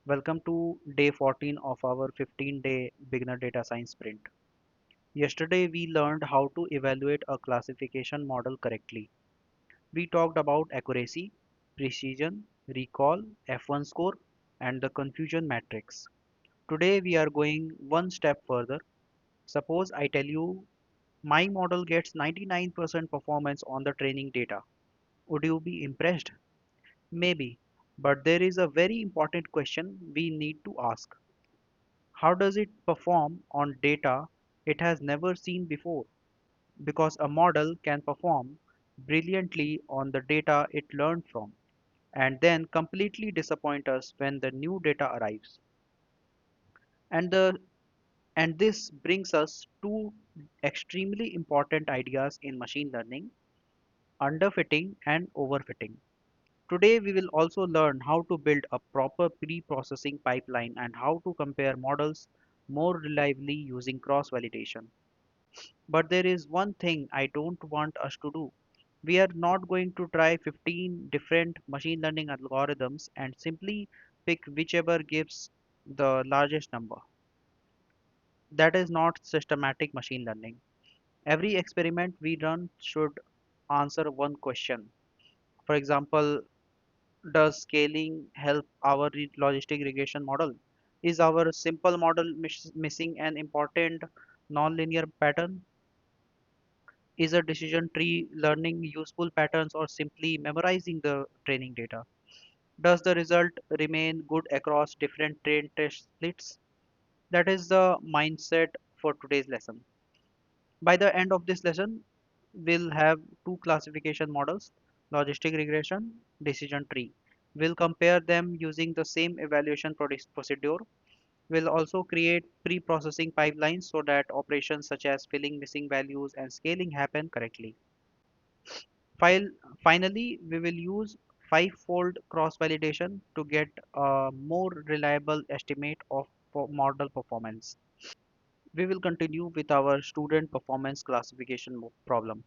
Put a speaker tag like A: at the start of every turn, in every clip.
A: Welcome to day 14 of our 15-day beginner data science sprint. Yesterday we learned how to evaluate a classification model correctly. We talked about accuracy, precision, recall, F1 score, and the confusion matrix. Today we are going one step further. Suppose I tell you my model gets 99% performance on the training data. Would you be impressed? Maybe. But there is a very important question we need to ask. How does it perform on data it has never seen before? Because a model can perform brilliantly on the data it learned from and then completely disappoint us when the new data arrives. And the and this brings us to extremely important ideas in machine learning, underfitting and overfitting. Today we will also learn how to build a proper pre-processing pipeline and how to compare models more reliably using cross-validation. But there is one thing I don't want us to do. We are not going to try 15 different machine learning algorithms and simply pick whichever gives the largest number. That is not systematic machine learning. Every experiment we run should answer one question. For example, does scaling help our logistic regression model? Is our simple model missing an important nonlinear pattern? Is a decision tree learning useful patterns or simply memorizing the training data? Does the result remain good across different train test splits? That is the mindset for today's lesson. By the end of this lesson, we'll have two classification models, logistic regression, decision tree. We'll compare them using the same evaluation procedure. We'll also create pre-processing pipelines so that operations such as filling missing values and scaling happen correctly. File, Finally, we will use five-fold cross-validation to get a more reliable estimate of model performance. We will continue with our student performance classification problem.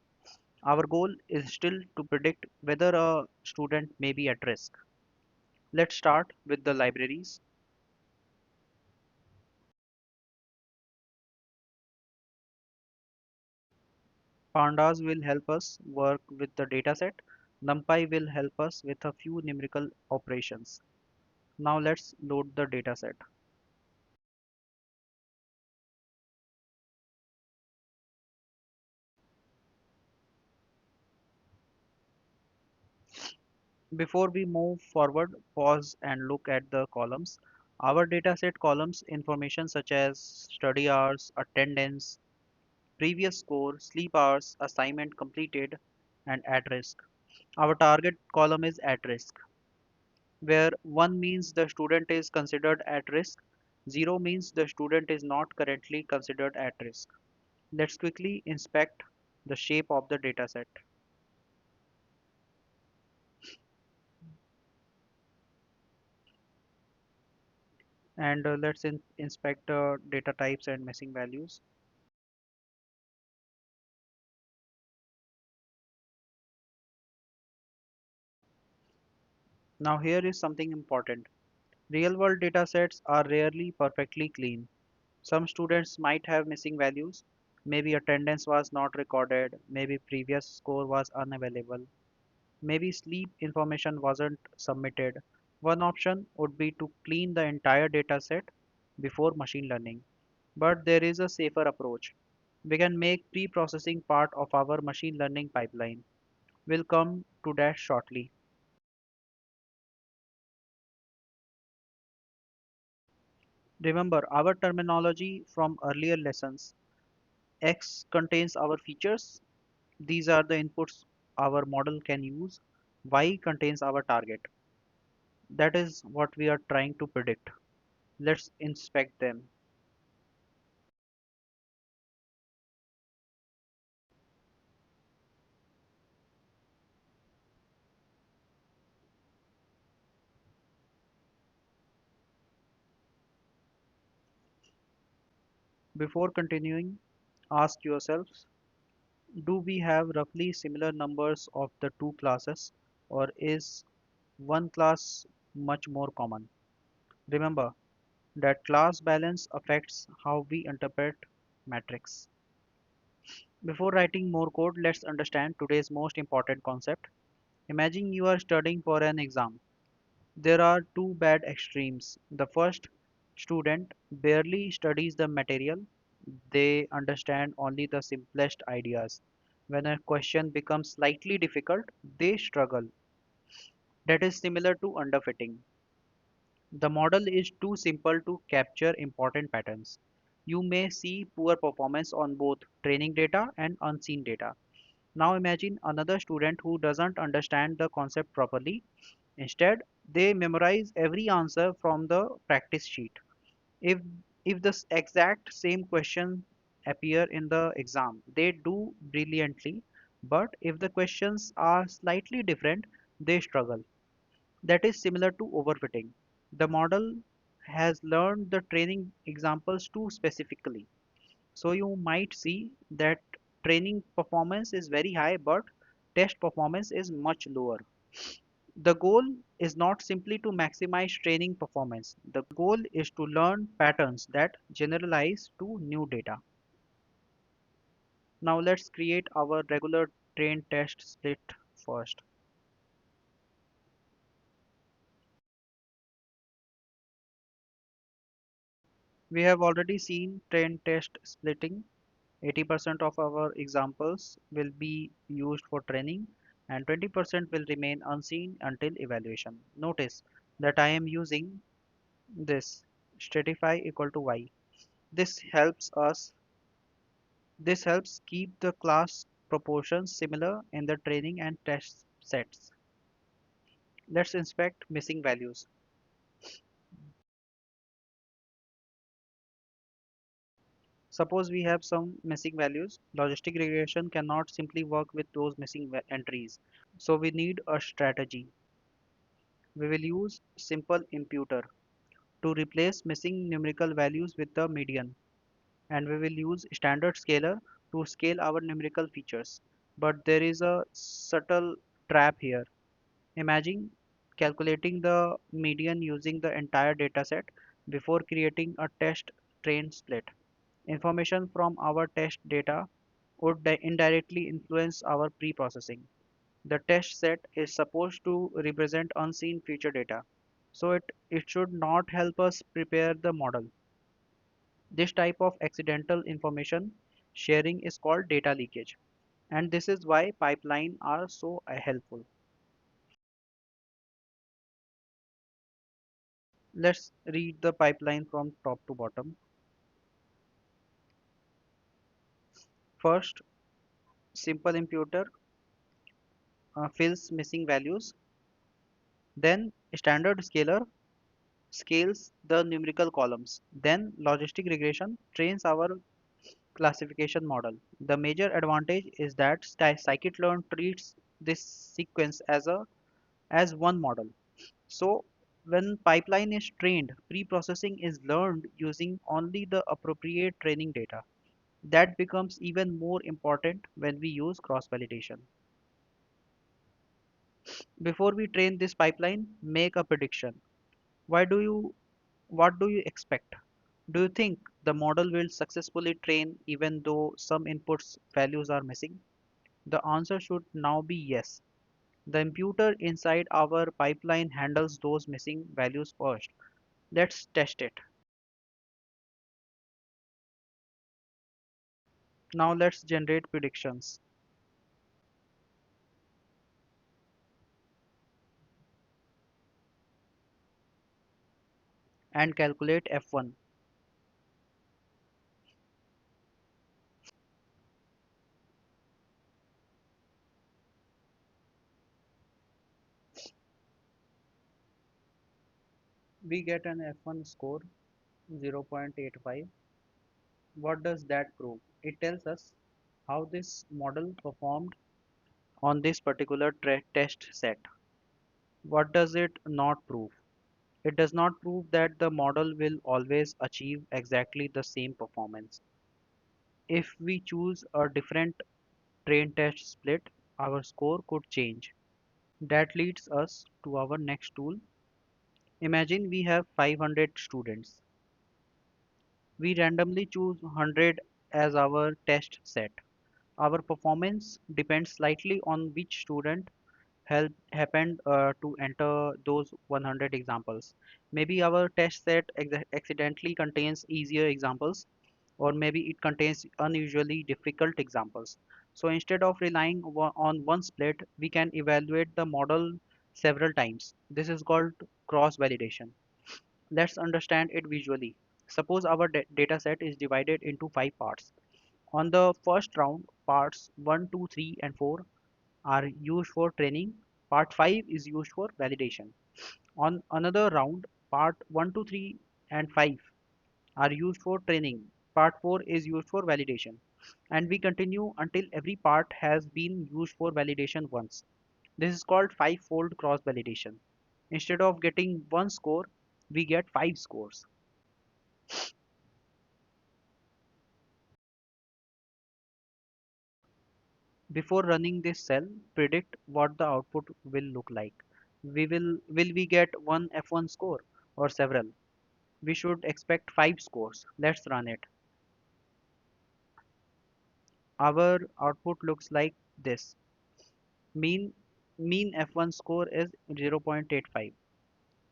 A: Our goal is still to predict whether a student may be at risk. Let's start with the libraries. Pandas will help us work with the dataset. NumPy will help us with a few numerical operations. Now let's load the dataset. Before we move forward, pause and look at the columns. Our dataset columns information such as study hours, attendance, previous score, sleep hours, assignment completed, and at risk. Our target column is at risk, where 1 means the student is considered at risk, 0 means the student is not currently considered at risk. Let's quickly inspect the shape of the dataset. And let's inspect data types and missing values. Now here is something important. Real world datasets are rarely perfectly clean. Some students might have missing values. Maybe attendance was not recorded, maybe previous score was unavailable, maybe sleep information wasn't submitted. One option would be to clean the entire dataset before machine learning. But there is a safer approach. We can make pre-processing part of our machine learning pipeline. We'll come to that shortly. Remember our terminology from earlier lessons. X contains our features. These are the inputs our model can use. Y contains our target. That is what we are trying to predict. Let's inspect them. Before continuing, ask yourselves, do we have roughly similar numbers of the two classes or is one class much more common? Remember that class balance affects how we interpret metrics. Before writing more code, let's understand today's most important concept. Imagine you are studying for an exam. There are two bad extremes. The first student barely studies the material, they understand only the simplest ideas. When a question becomes slightly difficult, they struggle. That is similar to underfitting. The model is too simple to capture important patterns. You may see poor performance on both training data and unseen data. Now imagine another student who doesn't understand the concept properly. Instead, they memorize every answer from the practice sheet. If if the exact same question appear in the exam, they do brilliantly. But if the questions are slightly different, they struggle. That is similar to overfitting. The model has learned the training examples too specifically. So you might see that training performance is very high, but test performance is much lower. The goal is not simply to maximize training performance. The goal is to learn patterns that generalize to new data. Now let's create our regular train test split first. We have already seen train test splitting. 80% of our examples will be used for training and 20% will remain unseen until evaluation. Notice that I am using this stratify equal to y. This helps us This helps keep the class proportions similar in the training and test sets. Let's inspect missing values. Suppose we have some missing values. Logistic regression cannot simply work with those missing entries. So we need a strategy. We will use SimpleImputer to replace missing numerical values with the median. And we will use standard scaler to scale our numerical features. But there is a subtle trap here. Imagine calculating the median using the entire dataset before creating a test train split. Information from our test data would indirectly influence our pre-processing. The test set is supposed to represent unseen future data, so it should not help us prepare the model. This type of accidental information sharing is called data leakage, and this is why pipelines are so helpful. Let's read the pipeline from top to bottom. First, SimpleImputer fills missing values. Then, standard scaler scales the numerical columns. Then, logistic regression trains our classification model. The major advantage is that scikit-learn treats this sequence as one model. So, when pipeline is trained, pre-processing is learned using only the appropriate training data. That becomes even more important when we use cross-validation. Before we train this pipeline, make a prediction. Why do you what do you expect? Do you think the model will successfully train even though some inputs values are missing? The answer should now be yes. The imputer inside our pipeline handles those missing values first. Let's test it. Now let's generate predictions and calculate F1. We get an F1 score 0.85. What does that prove? It tells us how this model performed on this particular test set. What does it not prove? It does not prove that the model will always achieve exactly the same performance. If we choose a different train test split, our score could change. That leads us to our next tool, Imagine we have 500 students. We randomly choose 100 as our test set. Our performance depends slightly on which student happened to enter those 100 examples. Maybe our test set accidentally contains easier examples, or maybe it contains unusually difficult examples. So instead of relying on one split, we can evaluate the model several times. This is called cross validation. Let's understand it visually. Suppose our data set is divided into five parts. On the first round, parts 1, 2, 3, and 4 are used for training. Part 5 is used for validation. On another round, part 1, 2, 3, and 5 are used for training. Part 4 is used for validation. And we continue until every part has been used for validation once. This is called five-fold cross validation. Instead of getting one score, we get five scores. Before running this cell, predict what the output will look like. Will we get one F1 score or several? We should expect five scores. Let's run it. Our output looks like this. Mean mean F1 score is 0.85.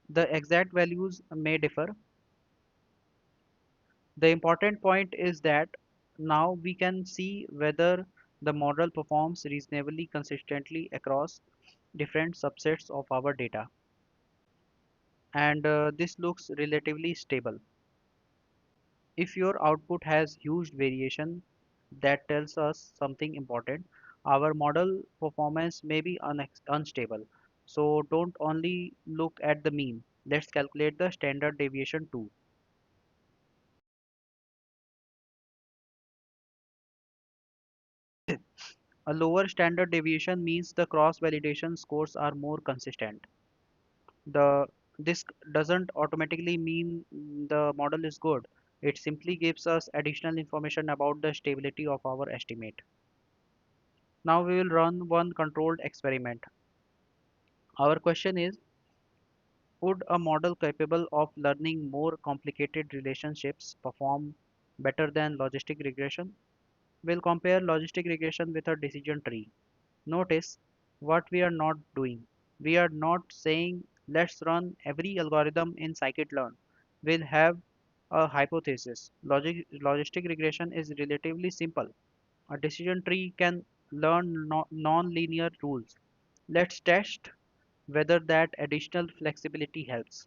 A: The exact values may differ. The important point is that now we can see whether the model performs reasonably consistently across different subsets of our data. And this looks relatively stable. If your output has huge variation, that tells us something important. Our model performance may be unstable. So don't only look at the mean. Let's calculate the standard deviation too. A lower standard deviation means the cross validation scores are more consistent. The this doesn't automatically mean the model is good. It simply gives us additional information about the stability of our estimate. Now we will run one controlled experiment. Our question is, would a model capable of learning more complicated relationships perform better than logistic regression? We'll compare logistic regression with a decision tree. Notice what we are not doing. We are not saying let's run every algorithm in scikit-learn. We'll have a hypothesis. Logistic regression is relatively simple. A decision tree can learn non-linear rules. Let's test whether that additional flexibility helps.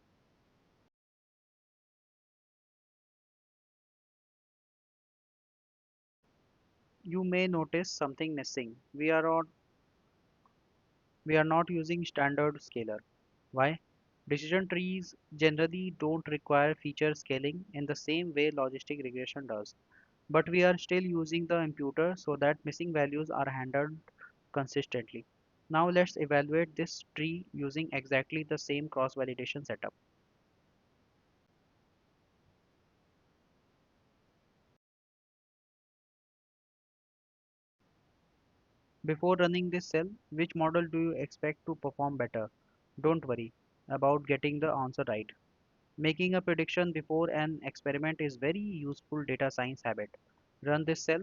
A: You may notice something missing. We are not using standard scalar. Why? Decision trees generally don't require feature scaling in the same way logistic regression does. But we are still using the imputer so that missing values are handled consistently. Now let's evaluate this tree using exactly the same cross-validation setup. Before running this cell, which model do you expect to perform better? Don't worry about getting the answer right. Making a prediction before an experiment is very useful data science habit. Run this cell.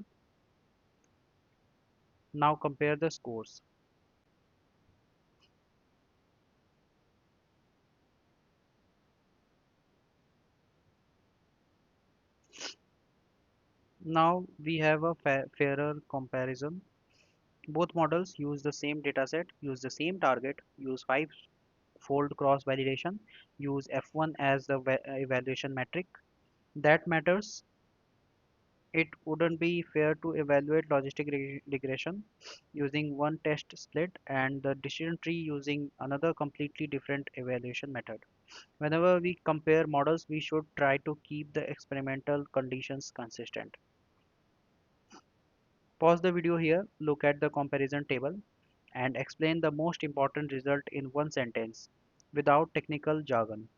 A: Now compare the scores. Now we have a fairer comparison. Both models use the same dataset, use the same target, use five-fold cross validation, use F1 as the evaluation metric. That matters. It wouldn't be fair to evaluate logistic regression using one test split and the decision tree using another completely different evaluation method. Whenever we compare models, we should try to keep the experimental conditions consistent. Pause the video here, look at the comparison table, and explain the most important result in one sentence without technical jargon.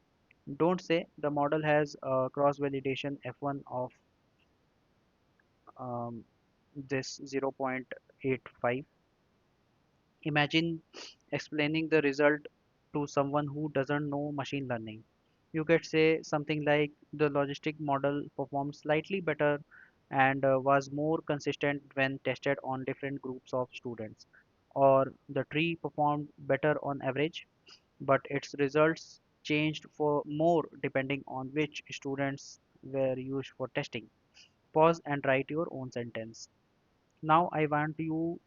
A: Don't say the model has a cross validation F1 of um, this 0.85. Imagine explaining the result to someone who doesn't know machine learning. You could say something like the logistic model performed slightly better and was more consistent when tested on different groups of students. Or the tree performed better on average, but its results changed for more depending on which students were used for testing. Pause and write your own sentence. Now I want you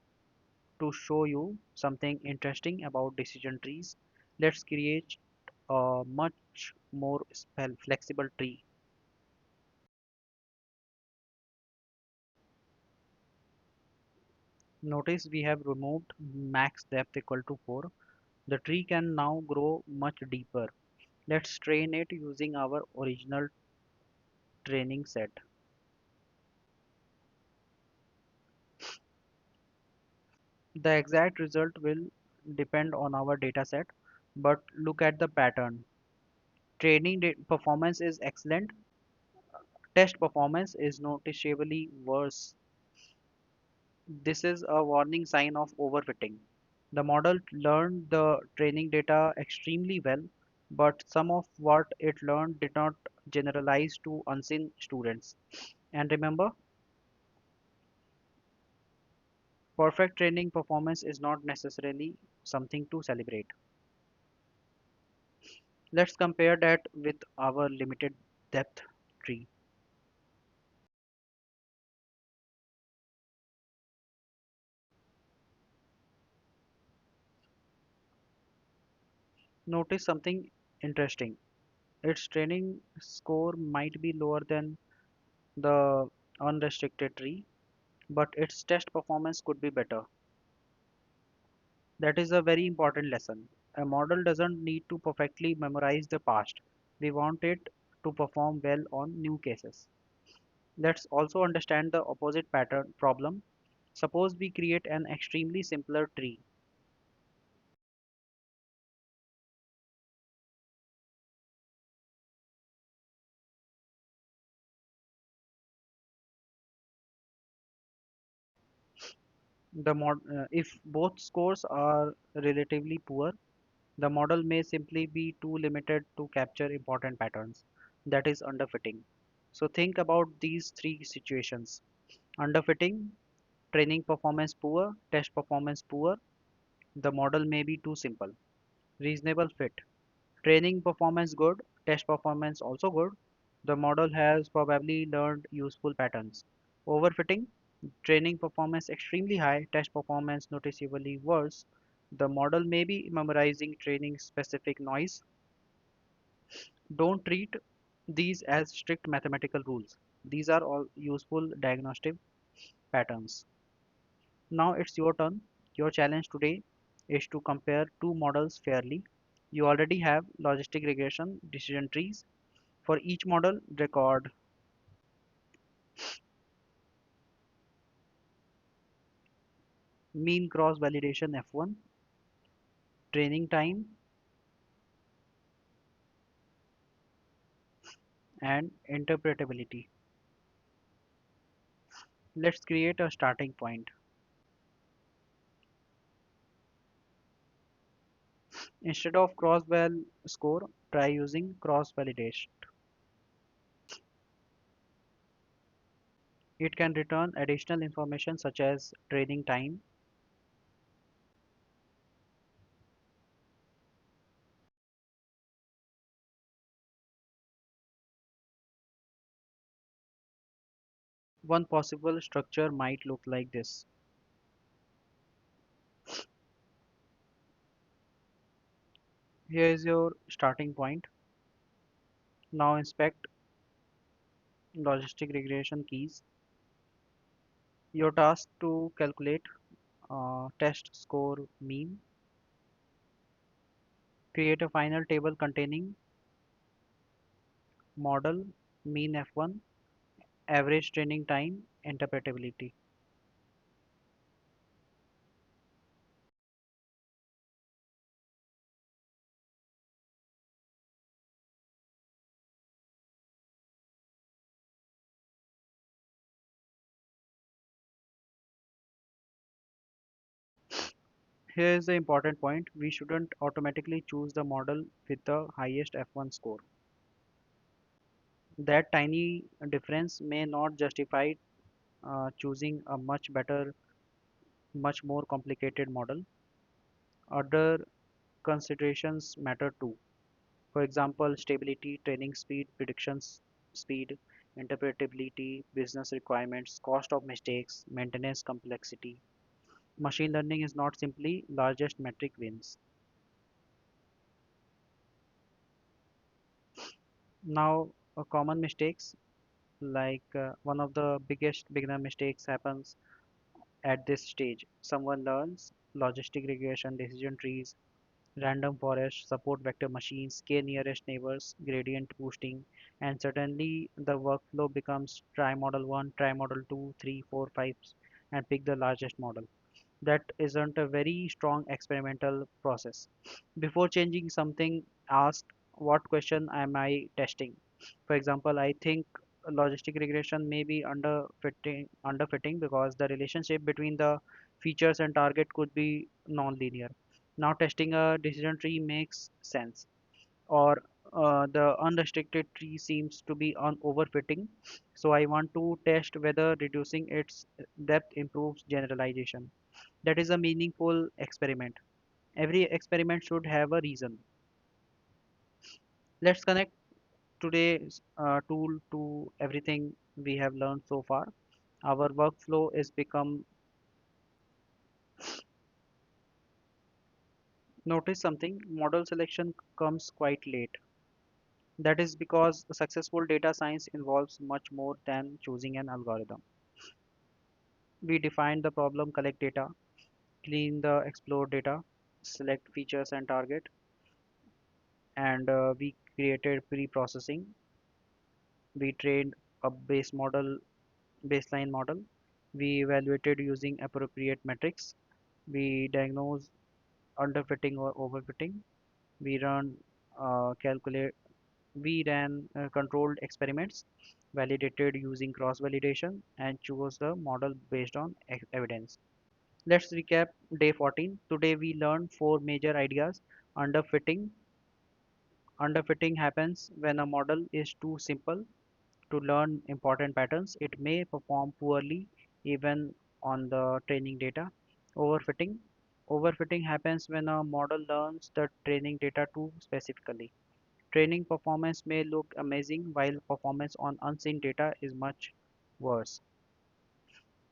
A: to show you something interesting about decision trees. Let's create a much more flexible tree. Notice we have removed max depth equal to 4. The tree can now grow much deeper. Let's train it using our original training set. The exact result will depend on our data set, but look at the pattern. Performance is excellent, test performance is noticeably worse. This is a warning sign of overfitting. The model learned the training data extremely well, but some of what it learned did not generalize to unseen students. And remember, perfect training performance is not necessarily something to celebrate. Let's compare that with our limited depth tree. Notice something interesting. Its training score might be lower than the unrestricted tree, but its test performance could be better. That is a very important lesson. A model doesn't need to perfectly memorize the past. We want it to perform well on new cases. Let's also understand the opposite pattern problem. Suppose we create an extremely simpler tree. If both scores are relatively poor, the model may simply be too limited to capture important patterns. That is underfitting. So think about these three situations. Underfitting, training performance poor, test performance poor, the model may be too simple. Reasonable fit, training performance good, test performance also good, the model has probably learned useful patterns. Overfitting, training performance extremely high, test performance noticeably worse, the model may be memorizing training specific noise. Don't treat these as strict mathematical rules. These are all useful diagnostic patterns. Now it's your turn. Your challenge today is to compare two models fairly. You already have logistic regression decision trees. For each model, record mean cross validation F1, training time, and interpretability. Let's create a starting point. Instead of cross val score, try using cross validation. It can return additional information such as training time. One possible structure might look like this. Here is your starting point. Now inspect logistic regression keys. Your task to calculate test score mean. Create a final table containing model, mean F1, average training time, interpretability. Here is the important point. We shouldn't automatically choose the model with the highest F1 score. That tiny difference may not justify choosing a much better, much more complicated model. Other considerations matter too. For example, stability, training speed, predictions speed, interpretability, business requirements, cost of mistakes, maintenance complexity. Machine learning is not simply largest metric wins. Now, common mistakes like one of the biggest beginner mistakes happens at this stage. Someone learns logistic regression, decision trees, random forest, support vector machines, k nearest neighbors, gradient boosting, and suddenly the workflow becomes try model 1, try model 2, 3, 4, 5, and pick the largest model. That isn't a very strong experimental process. Before changing something, ask what question am I testing? For example, I think logistic regression may be underfitting because the relationship between the features and target could be non-linear. Now testing a decision tree makes sense. Or the unrestricted tree seems to be on overfitting. So I want to test whether reducing its depth improves generalization. That is a meaningful experiment. Every experiment should have a reason. Let's connect today's tool to everything we have learned so far. Our workflow is become notice something model selection comes quite late. That is because successful data science involves much more than choosing an algorithm. We define the problem, collect data, clean the explore data, select features and target, and we created pre-processing. We trained a baseline model. We evaluated using appropriate metrics. We diagnosed underfitting or overfitting. We run calculate. We ran controlled experiments, validated using cross-validation, and chose the model based on evidence. Let's recap day 14. Today we learned four major ideas. Underfitting. Underfitting happens when a model is too simple to learn important patterns. It may perform poorly even on the training data. Overfitting. Overfitting happens when a model learns the training data too specifically. Training performance may look amazing while performance on unseen data is much worse.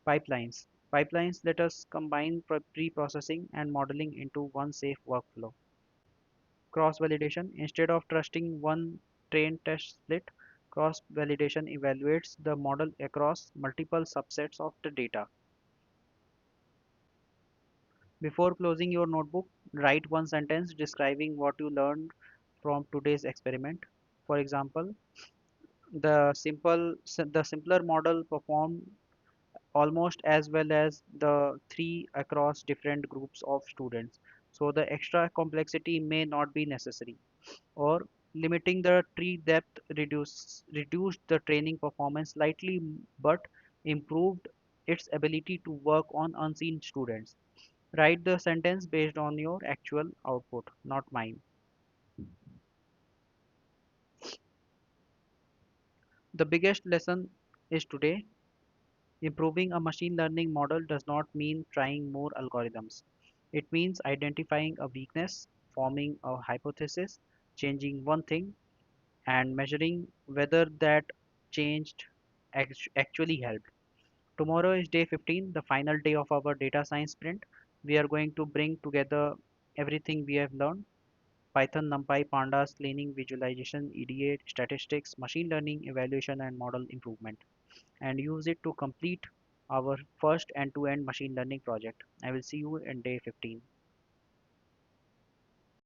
A: Pipelines. Pipelines let us combine pre-processing and modeling into one safe workflow. Cross-validation. Instead of trusting one train test split, cross-validation evaluates the model across multiple subsets of the data. Before closing your notebook, write one sentence describing what you learned from today's experiment. For example, the simpler model performed almost as well as the three across different groups of students. So the extra complexity may not be necessary. Or limiting the tree depth reduced the training performance slightly but improved its ability to work on unseen students. Write the sentence based on your actual output, not mine. The biggest lesson is today improving a machine learning model does not mean trying more algorithms. It means identifying a weakness, forming a hypothesis, changing one thing, and measuring whether that changed actually helped. Tomorrow is day 15, the final day of our data science sprint. We are going to bring together everything we have learned: Python, NumPy, Pandas, cleaning, visualization, EDA, statistics, machine learning, evaluation, and model improvement, and use it to complete our first end-to-end machine learning project. I will see you in day 15.